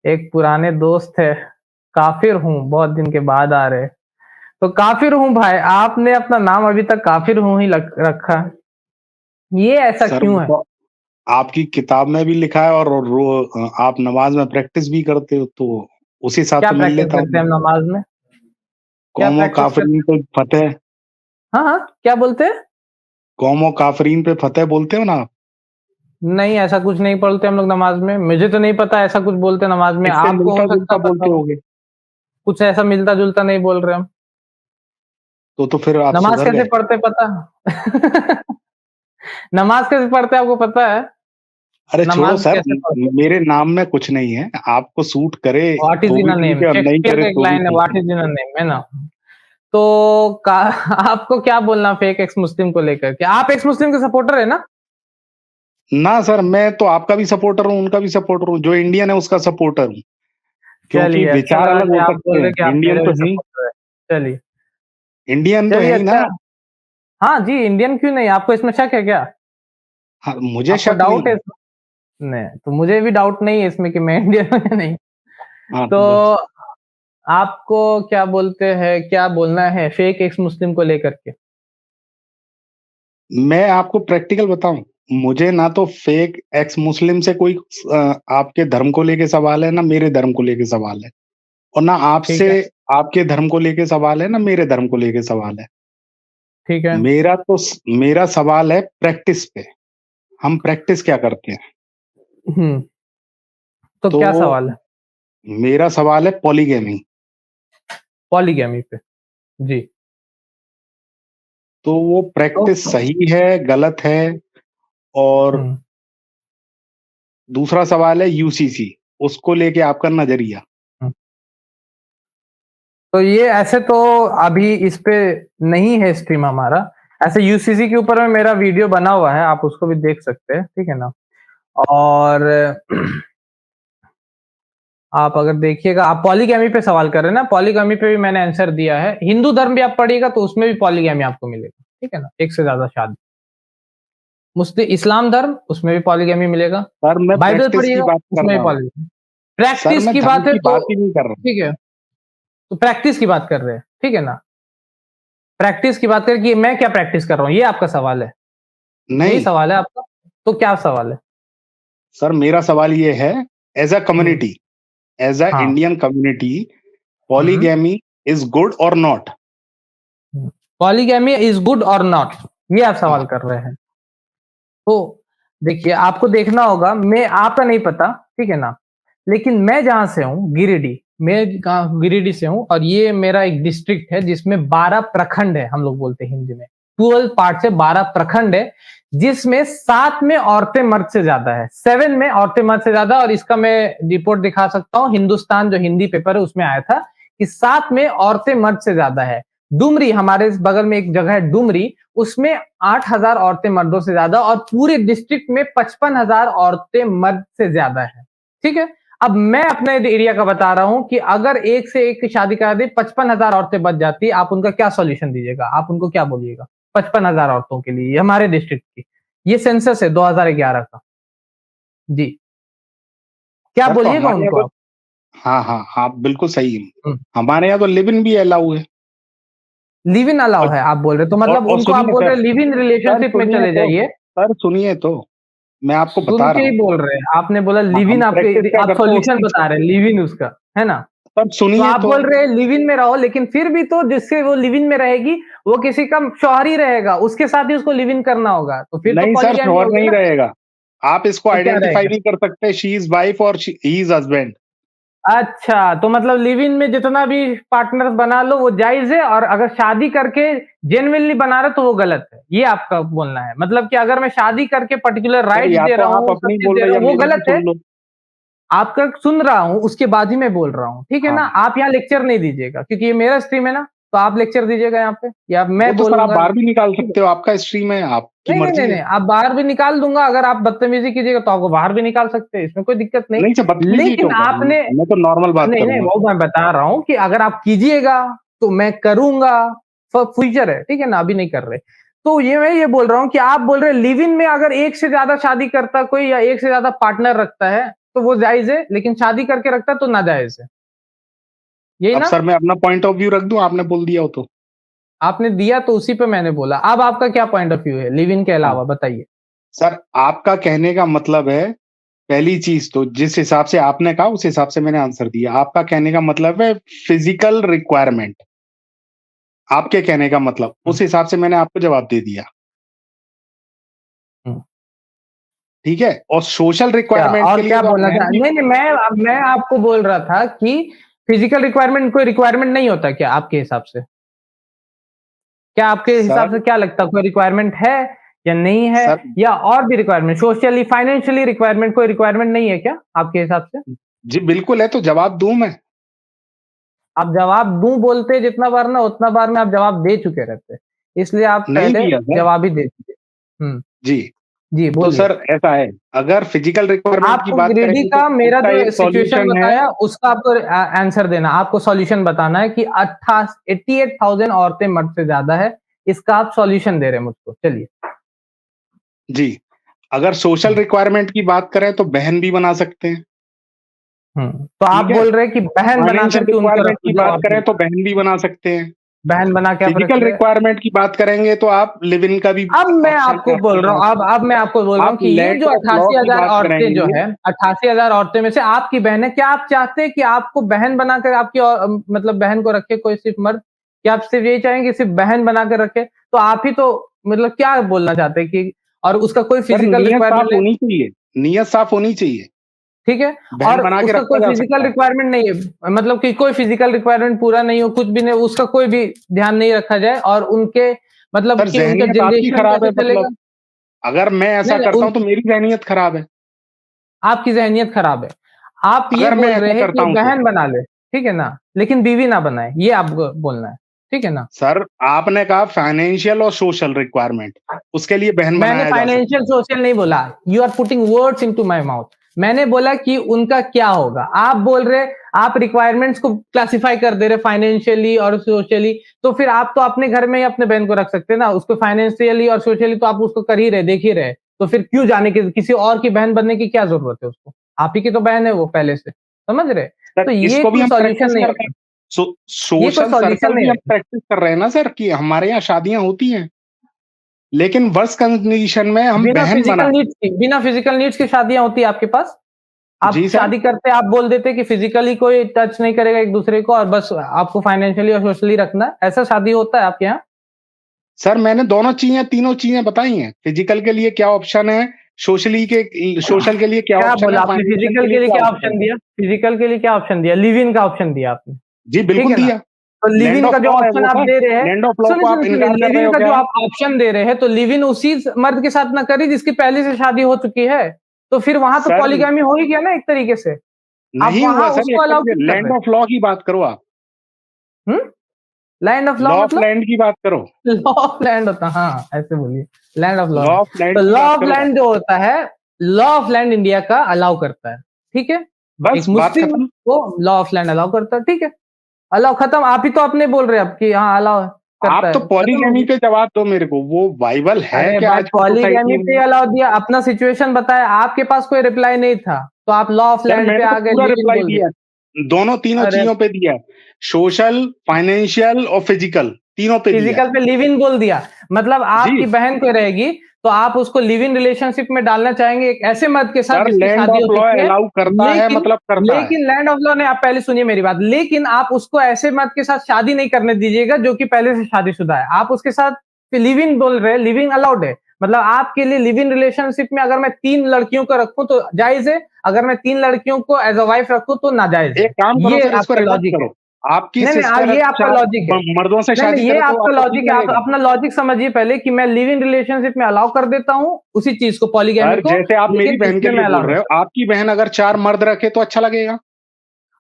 एक पुराने दोस्त है, काफ़िर हूँ, बहुत दिन के बाद आ रहे। तो काफ़िर हूँ भाई, आपने अपना नाम अभी तक काफ़िर हूँ ही लग रखा। ये ऐसा सर क्यों वो है? तो आपकी किताब में भी लिखा है और आप नमाज में प्रैक्टिस भी करते हो, तो उस हिसाब क्या से मिल प्रैक्टिस लेता करते हूँ। हैं हम नमाज़ में? क्या कौमो प्रैक्टिस काफरीन करते हैं? पे फतेह। हाँ, हाँ, क्या बोलते हैं? कौमो काफरीन पे फतेह बोलते हो ना आप? नहीं, ऐसा कुछ नहीं पढ़ते हम लोग नमाज़ में। मुझे तो नहीं पता ऐसा कुछ बोलते नमाज़ में, इससे आपको हो मिलता सकता जुलता है पता बोलते हो। होगे। कुछ ऐसा मिलता-जुलता नहीं बोल रहे हम। तो फिर आप नमाज़ सुधर कैसे गए। पढ़ते पता है? नमाज़ कैसे पढ़ते हैं आपको पता है? अरे छोड़ो नमाज़ सर, कैसे पढ़ते हैं? मेरे नाम में कुछ नहीं है। आपको सूट करे व्हाट इज़ तो इन भी अ ठीक नेम? है और नहीं शेक्सपियर करे का एक तो भी लाइन है, ठीक व्हाट है। इज़ इन अ नेम, है ना? तो का आपको क्या बोलना फेक एक्स मुस्लिम को लेकर के? आप एक्स मुस्लिम के सपोर्टर है ना? ना सर, मैं तो आपका भी सपोर्टर हूँ, उनका भी सपोर्टर हूँ। जो इंडियन है उसका सपोर्टर हूँ। क्योंकि चलिए, अच्छा विचार लगा अलग कि हो आप सकते बोल रहे हैं, हैं कि आप इंडियन मेरे तो भी हैं ही। सपोर्टर हैं। चलिए, इंडियन तो चलिए है ही ना। अच्छा। हाँ जी, इंडियन क्यों नहीं? आपको इसमें शक है क्या? हाँ, मुझे आपको शक डाउट नहीं है है। इसमें? नहीं, तो मुझे भी डाउट नहीं है इसमें कि मैं इंडियन हूँ या नहीं। हाँ, तो तो बस। आपको क्या बोलते हैं, क्या बोलना है फेक एक्स मुस्लिम को लेकर के? मैं आपको प्रैक्टिकल बताऊँ, मुझे ना तो फेक एक्स मुस्लिम से कोई आपके धर्म को लेके सवाल है, ना मेरे धर्म को लेके सवाल है। और ना ठीक आपसे है, आपके धर्म को लेके सवाल है, ना मेरे धर्म को लेके सवाल है। ठीक है। मेरा सवाल है प्रैक्टिस पे। हम प्रैक्टिस क्या करते हैं? हुँ, तो तो क्या सवाल है? मेरा सवाल है पॉलीगैमी। पॉलीगैमी पे। जी। तो वो तो प्रैक्टिस सही है, गलत है? और हुँ। दूसरा सवाल है यूसीसी, उसको लेके आपका नज़रिया। हुँ। तो ये ऐसे तो अभी इस पे नहीं है स्ट्रीम हमारा। ऐसे यूसीसी के ऊपर में मेरा वीडियो बना हुआ है, आप उसको भी देख सकते हैं, ठीक है ना? और आप अगर देखिएगा आप पॉलीगैमी पे सवाल कर रहे हैं ना, पॉलीगैमी पे भी मैंने आंसर दिया है। हिंदू धर्म भी आप पढ़िएगा तो उसमें भी पॉलीगैमी आपको मिलेगा, ठीक है ना? एक से ज़्यादा शादी। इस्लाम धर्म उसमें भी पॉलीगैमी मिलेगा। सर मैं बाइबल प्रैक्टिस की पढ़िएगा बात कर उसमें भी रहा हूँ। पॉलीगैमी। सर प्रैक्टिस मैं की धर्म बात है की तो बात ही नहीं कर रहा हूँ। ठीक है, तो प्रैक्टिस की बात कर रहे हैं, ठीक है ना? प्रैक्टिस की बात करें कि मैं क्या प्रैक्टिस कर रहा हूँ, ये आपका सवाल है? यही नहीं, सवाल है आपका? तो क्या सवाल है? सर मेरा सवाल ये है, as a hmm, community, as a हाँ। Indian community, hmm, polygamy is good or not? Hmm. Polygamy is good or not, ये आप सवाल हाँ, कर रहे हैं। तो देखिए, आपको देखना होगा मैं आपका नहीं पता, ठीक है ना? लेकिन मैं जहाँ से हूँ गिरिडीह, मैं गाँव गिरिडीह से हूँ और ये मेरा एक डिस्ट्रिक्ट है जिसमें 12 प्रखंड है, हम लोग बोलते हैं हिंदी में। 12 पार्ट से 12 प्रखंड है, जिसमें 7 में औरतें मर्द से ज़्यादा है। 7 में औरतें मर्द से ज़्यादा और इसका मैं रिपोर्ट दिखा सकता हूँ, हिंदुस्तान जो हिंदी पेपर है उसमें आया था कि 7 में औरतें मर्द से ज़्यादा है। डुमरी हमारे इस बगल में एक जगह है डुमरी, उसमें 8,000 औरतें मर्दों से ज्यादा और पूरे डिस्ट्रिक्ट में 55,000 औरतें मर्द से ज्यादा है। ठीक है? अब मैं अपने एरिया का बता रहा हूं कि अगर एक से एक की शादी करा दी 55,000 औरतें बच जाती, आप उनका क्या सॉल्यूशन दीजिएगा? आप उनको क्या बोलिएगा? 55,000 औरतों के लिए, ये हमारे डिस्ट्रिक्ट की। ये सेंसस है 2011 का। जी। क्या सर तो बोलिएगा हमारे यहाँ उनको तो आप? हाँ, हाँ, हाँ, बिल्कुल सही है। हुँ। हमारे यहाँ तो लिव इन भी अलाउ है। लिव इन अलाउ और है आप बोल रहे हैं, तो मतलब और उनको आप सुनिए बोल सर, रहे हैं लिव इन सर रिलेशनशिप में सुनिए चले तो, जाइए। सर सुनिए तो, मैं आपको सुन बता के रहा ही हूँ। बोल रहे हैं। आपने बोला हाँ, लिव इन हम प्रैक्टिस आपके क्या आप करते हैं सॉल्यूशन उसकी। बता रहे हैं लिव इन उसका, है ना? सर तो सुनिए आप तो। बोल रहे हैं लिव इन में रहो लेकिन फिर भी तो जिससे वो लिव इन में रहेगी, वो किसी का शौहर ही रहेगा, उसके साथ ही उसको लिव इन करना होगा, तो फिर तो नहीं सर, पॉलीगैमी श्योर हो गया नहीं ना? रहेगा। आप इसको तो क्या आइडेंटिफ़ाई रहेगा? नहीं कर सकते, शी इज़ वाइफ और ही इज़ हस्बैंड। अच्छा, तो मतलब लिव इन में जितना भी पार्टनर्स बना लो वो जायज़ है और अगर शादी करके जेन्युइनली बना रहे हो तो वो गलत है। ये आपका बोलना है। मतलब कि अगर मैं शादी करके पर्टिकुलर सर राइट्स या दे तो रहा आप हूँ, सब अपनी चीज़ बोल दे रहे रहा हैं हूँ, या वो मेरी भी गलत है? सुन लो। आपका सुन रहा हूँ, उसके बाद ही मैं बोल रहा हूँ, ठीक है ना? हाँ, आप यहाँ लेक्चर नहीं दीजिएगा क्योंकि ये मेरा स्ट्रीम है ना, तो आप लेक्चर दीजिएगा यहाँ पे या वो मैं तो सर आप बोलूँगा, बाहर भी निकाल ठीक है? सकते हो, आपका स्ट्रीम है, आपकी नहीं, नहीं, नहीं, मर्ज़ी है। नहीं, आप बाहर भी निकाल दूँगा, अगर आप बदतमीज़ी कीजिएगा तो आपको बाहर भी निकाल सकते हैं, इसमें कोई दिक्कत नहीं। नहीं सर, बदतमीज़ी लेकिन क्यों करूँ? आपने मैं तो नॉर्मल बात नहीं, नहीं, करूँगा। वो मैं बता रहा हूँ कि अगर आप कीजिएगा, तो मैं करूँगा, फ्यूचर है, ठीक है ना? अभी नहीं कर रहे। तो ये मैं ये बोल रहा हूँ कि आप बोल रहे हैं लिव इन में अगर एक से ज़्यादा शादी करता कोई या एक से ज़्यादा पार्टनर रखता है, तो वो जायज़ है, लेकिन शादी करके रखता है तो नाजायज़ है। यही अब ना? सर मैं अपना पॉइंट ऑफ व्यू रख दूं, आपने बोल दिया हो तो। आपने दिया तो उसी पे मैंने बोला। अब आपका क्या पॉइंट ऑफ व्यू है लिव इन के हाँ, अलावा बताइए? सर आपका कहने का मतलब है, पहली चीज तो जिस हिसाब से आपने कहा उस हिसाब से मैंने आंसर दिया। आपका कहने का मतलब है फिजिकल रिक्वायरमेंट, आपके कहने का मतलब, हुँ, उस हिसाब से मैंने आपको जवाब दे दिया, हुँ। ठीक है? और सोशल क्या रिक्वायरमेंट और के लिए क्या तो आप बोलना बहन चाह भी। नहीं, नहीं मैं आपको बोल रहा था कि फिजिकल रिक्वायरमेंट कोई रिक्वायरमेंट नहीं होता क्या आपके हिसाब से? क्या आपके हिसाब सर से क्या लगता है कोई रिक्वायरमेंट है या नहीं है? सर या और भी रिक्वायरमेंट सोशली, फाइनेंशियली रिक्वायरमेंट कोई रिक्वायरमेंट नहीं है क्या आपके हिसाब से? जी बिल्कुल है, तो जवाब दूं मैं? आप जवाब दूँ बोलते जितना बार ना उतना बार में आप जवाब दे चुके रहते। इसलिए आप नहीं पहले दिया सर। जवाब ही दे दीजिए। हुँ, जी, जी तो बोलिए। सर ऐसा है, अगर फिजिकल रिक्वायरमेंट की आपको बात ग्रेडी करेंगे तो का मेरा इसका जो एक सिचुएशन सॉल्यूशन है। बताया उसका आपको आंसर देना, आपको सॉल्यूशन बताना है कि 88,000 औरतें मर्द से ज़्यादा है, इसका आप सॉल्यूशन दे रहे हैं मुझको। चलिए। जी, अगर सोशल हुँ, रिक्वायरमेंट की बात करें तो बहन भी बना सकते हैं, हुँ। तो आप ठीक है? बोल रहे हैं कि बहन बना फाइनेंशियल कर के उनको रिक्वायरमेंट रखो की जो बात औरतें करें तो बहन भी बना सकते हैं। बहन बना क्या फ़र्क फिजिकल है? रिक्वायरमेंट की बात करेंगे तो आप लिव इन का भी अब मैं ऑप्शन है आपको आपके बोल रहा पास। हूँ अब मैं आपको बोल रहा हूँ आप कि ये जो लैंड ऑफ लॉ की 88,000 बात औरतें जो करेंगे। है, 88,000 औरतें में से आपकी बहन है, क्या आप चाहते हैं कि आपको बहन बनाकर आपकी मतलब बहन को रखे कोई सिर्फ़ मर्द? क्या आप सिर्फ़ यही चाहेंगे सिर्फ़ बहन बना के रखे? तो आप ही तो मतलब क्या बोलना चाहते हैं कि और उसका कोई सर फ़िज़िकल नीयत रिक्वायरमेंट साफ नहीं, होनी चाहिए, नीयत साफ होनी चाहिए। ठीक है? बहन और बना के उसका रखा कोई जा फ़िज़िकल सकता है। रिक्वायरमेंट नहीं है, मतलब कि कोई फ़िज़िकल रिक्वायरमेंट पूरा नहीं हो, कुछ भी नहीं, उसका कोई भी ध्यान नहीं रखा जाए और उनके मतलब सर कि उनका ज़हनियत आपकी जनरेशन खराब है कैसे चलेगा? मतलब, अगर मैं नहीं, ऐसा नहीं, करता उन हूँ तो मेरी ज़हनियत खराब है। आपकी ज़हनियत खराब है। आप ये अगर मैं बोल ऐसा रहे हैं करता कि हूँ तो। बहन बना ले, ठीक है ना? लेकिन बीवी ना बनाए, ये आपको बोलना है, ठीक है ना? सर आपने कहा फाइनेंशियल और सोशल रिक्वायरमेंट, उसके लिए बहन मैंने बनाया जा सकता फाइनेंशियल है। सोशल नहीं बोला, you are putting words into my mouth. मैंने बोला कि उनका क्या होगा? आप बोल रहे आप रिक्वायरमेंट्स को क्लासिफाई कर दे रहे फाइनेंशियली और सोशली, तो फिर आप तो अपने घर में ही अपने बहन को रख सकते हैं ना, उसको फाइनेंशियली और सोशली तो आप उसको कर ही रहे, देख ही रहे। तो फिर क्यों जाने की किसी और की बहन बनने की क्या ज़रूरत है उसको? आप ही की तो बहन है वो पहले से, समझ रहे? सर तो ये इसको भी कोई हम सॉल्यूशन प्रैक्टिस नहीं कर रहे हैं। होता, ये कोई सोशल सॉल्यूशन सर्कल नहीं भी हम है। प्रैक्टिस कर रहे हैं ना सर, कि हमारे यहाँ शादियाँ होती हैं, लेकिन वर्स्ट कंडीशन में हम बहन बना। बिना फिजिकल नीड्स की शादियाँ होती है आपके पास? आप जी सर। शादी करते आप बोल देते कि फिजिकली कोई टच नहीं करेगा एक दूसरे को और बस आपको फाइनेंशियली और सोशली रखना है, ऐसा शादी होता है आपके यहाँ? सर मैंने दोनों चीज़ें, तीनों चीज़ें बताई हैं। फिजिकल के लिए क्या ऑप्शन है, सोशल के लिए क्या क्या ऑप्शन है, बोला आपने फाइनेंशियल फिजिकल के लिए के लिए क्या क्या ऑप्शन ऑप्शन है। दिया? फिजिकल के लिए क्या ऑप्शन दिया? लिव इन का ऑप्शन दिया आपने, जी ठीक बिल्कुल है ना? दिया। तो लिव लैंड इन ऑफ का जो लॉ है ऑप्शन वो आप सर, दे रहे हैं, लैंड ऑफ लॉ को सुनिए, आप सुनिए, सुनिए, इनकार कर लिव रहे इन हो का जो क्या? आप ऑप्शन दे रहे हैं, तो लिव इन उसी मर्द के साथ ना करिए जिसकी पहले से शादी हो चुकी है। तो फिर वहाँ तो सर पॉलीगैमी हो ही गया ना एक तरीके से। आप नहीं वहाँ हुआ सर उसको एक अलाउ तरीके, क्यों कर लैंड रहे हैं? ऑफ लॉ की बात करो आप। Hmm? Land of law law of मतलब? लैंड की बात करो। लॉ ऑफ लैंड होता है, हाँ, ऐसे बोलिए, लैंड ऑफ लॉ लॉ नहीं। ऑफ तो लैंड की लॉ बात ऑफ करो आप। लैंड जो होता है, लॉ ऑफ लैंड इंडिया का अलाउ करता है, ठीक है? बस एक बात मुस्लिम खत्म। को लॉ ऑफ लैंड अलाउ करता है, ठीक है? अलाउ खत्म, आप ही तो अपने बोल रहे हैं अब कि हाँ, अलाउ करता आप है, तो खत्म हो पॉलीगैमी गया। पे जवाब दो मेरे को, वो वाइबल है अरे क्या भाई आज की पॉलीगैमी सोसाइटी पे में? अलाउ दिया, अपना सिचुएशन बताया, आपके पास कोई रिप्लाई नहीं था, तो आप लॉ ऑफ सर लैंड पे मैंने तो आ गए, पूरा लिव इन रिप्लाई बोल दिया। दिया है। दोनों तीनों अरे चीजों पे दिया है। सोशल, फाइनेंशियल और फिजिकल, तीनों पे दिया है। फिजिकल पे लिव इन बोल दिया, मतलब आपकी जी बहन कोई रहेगी, तो आप उसको लिव इन रिलेशनशिप में डालना चाहेंगे एक ऐसे मर्द के साथ सर, जिसकी लैंड शादी ऑफ हो लॉ चुकी है। अलाउ करता है लेकिन मतलब करता है। लेकिन लैंड ऑफ लॉ ने आप पहले सुनिए मेरी बात, लेकिन आप उसको ऐसे मर्द के साथ शादी नहीं करने दीजिएगा जो कि पहले से शादीशुदा है। आप उसके साथ लिव इन बोल रहे हैं, लिविंग अलाउड है। मतलब आपके लिए लिव इन रिलेशनशिप में अगर मैं 3 लड़कियों को रखूँ तो जायज़ है, अगर मैं 3 लड़कियों को एज़ अ वाइफ रखूँ तो नाजायज़ एक है। काम करो ये सर, इसको आपका रिवर्स लॉजिक है। करो। आपकी नहीं, नहीं, सिस्टर ये आपका 4 लॉजिक है। मर्दों से नहीं, नहीं, शादी ये करे तो आपका आपको ठीक लॉजिक है। आप लगेगा? अपना लॉजिक समझिए पहले कि मैं लिव इन रिलेशनशिप में अलाउ कर देता हूँ, उसी चीज़ को पॉलीगैमी सर को, जैसे आप मेरी लेकिन बहन के इसमें लिए मैं अलाउ बोल नहीं रहे हो, करता। आपकी बहन अगर 4 मर्द रखे तो अच्छा लगेगा?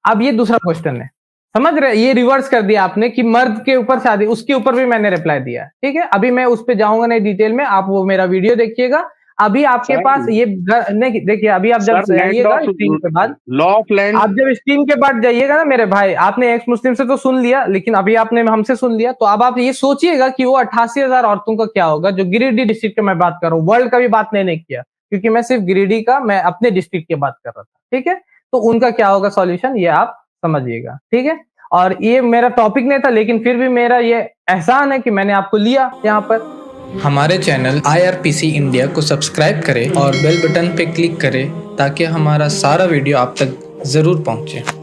अब ये दूसरा क्वेश्चन है। समझ रहे हैं? ये रिवर्स कर दिया आपने कि मर्द के ऊपर शादी, उसके ऊपर भी मैंने रिप्लाई दिया है, ठीक है? अभी मैं उस पे जाऊँगा नहीं डिटेल में, आप वो मेरा वीडियो देखिएगा। अभी आपके सर पास ये नहीं देखिए, अभी आप जब सर लैंड जाइएगा ऑफ स्ट्रीम के बाद, लॉ ऑफ लैंड। आप जब स्ट्रीम के बाद जाइएगा ना मेरे भाई, आपने एक्स मुस्लिम से तो सुन लिया, लेकिन अभी आपने हमसे सुन लिया, तो अब आप ये सोचिएगा कि वो 88,000 औरतों का क्या होगा, जो गिरिडीह डिस्ट्रिक्ट की मैं बात कर रहा हूँ, वर्ल्ड का भी बात मैंने नहीं किया। क्योंकि मैं सिर्फ गिरिडीह का, मैं अपने डिस्ट्रिक्ट की बात कर रहा था, ठीक है? तो उनका क्या होगा सॉल्यूशन, ये आप समझिएगा, ठीक है? और ये मेरा टॉपिक नहीं था, लेकिन फिर भी मेरा ये एहसान है कि मैंने आपको लिया यहाँ पर। हमारे चैनल IRPC इंडिया को सब्सक्राइब करें और बेल बटन पे क्लिक करें ताकि हमारा सारा वीडियो आप तक ज़रूर पहुँचे।